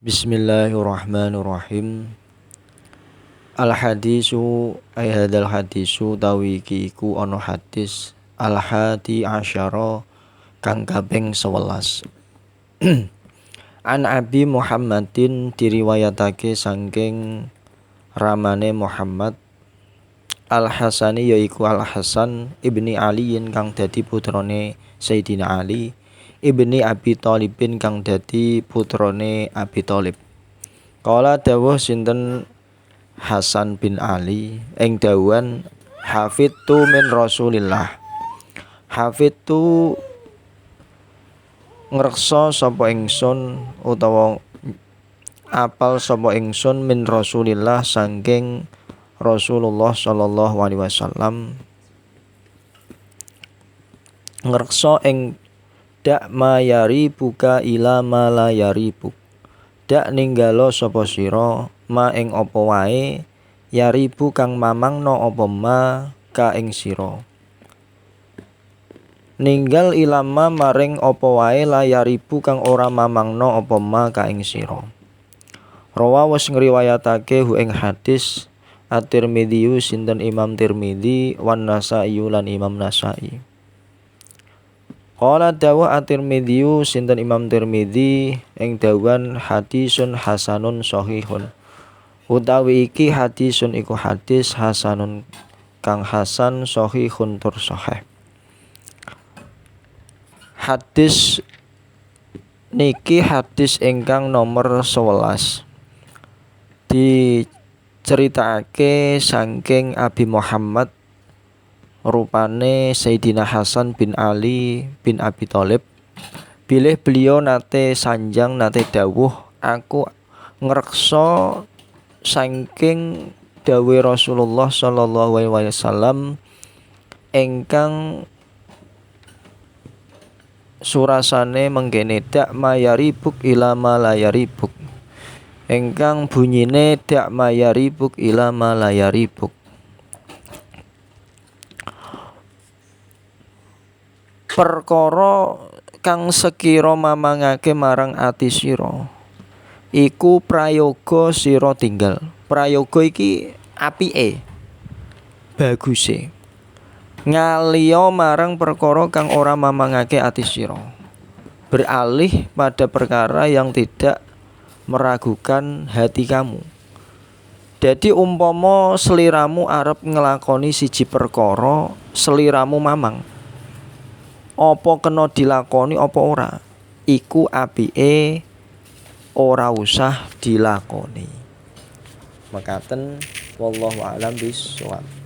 Bismillahirrahmanirrahim. Al-hadisu ay hadal hadisu tawi iku ana hadis al-hadi asyara kang kaping 11. An Abi Muhammadin diriwayatake saking ramane Muhammad Al-Hasani yaiku Al-Hasan ibni Aliin kang dadi putrane Sayyidina Ali ibni Abi Thalibin kang dadi putrane Abi Thalib. Kala dawuh sinten Hasan bin Ali ing dawuhan hafidtu min Rasulillah. Hafidtu ngreksa sapa ingsun utawa apal sapa ingsun min Rasulillah saking Rasulullah sallallahu alaihi wasallam ngreksa ing dak mayari buka ila malayari buk dak ninggalo sapa sira ma ing apa wae yaribu kang mamangno apa ma ka ing sira ninggal ilama maring apa wae layaribu kang ora mamangno apa ma ka ing sira. Rawa wis ngriwayatake hu ing hadis At-Tirmidzi sinten Imam Tirmidzi wan Nasa'i lan Imam Nasa'i. Qala dawuh At-Tirmidzi sinten Imam Tirmidzi ing dawuhan hadisun hasanun shahihun. Utawi iki hadisun iku hadis hasanun kang hasan shahihun tur sahih. Hadis niki hadis ingkang nomor 11. Diceritakake saking Abi Muhammad rupane Sayyidina Hasan bin Ali bin Abi Thalib. Bilih beliau nate sanjang nate dawuh aku ngreksa saking dawuh Rasulullah sallallahu alaihi wasallam ingkang surasane menggene dak mayaribuk ila malayaribuk ingkang bunyine dak mayaribuk ila malayaribuk. Perkara kang sekira mamangake marang ati sira iku prayoga sira tinggal. Prayoga iki apike baguse ngaliya marang perkara kang ora mamangake ati sira, beralih pada perkara yang tidak meragukan hati kamu. Jadi umpama seliramu arep ngelakoni siji perkara, seliramu mamang apa kena dilakoni apa ora, iku apike ora usah dilakoni. Mekaten wallahu a'lam bishawab.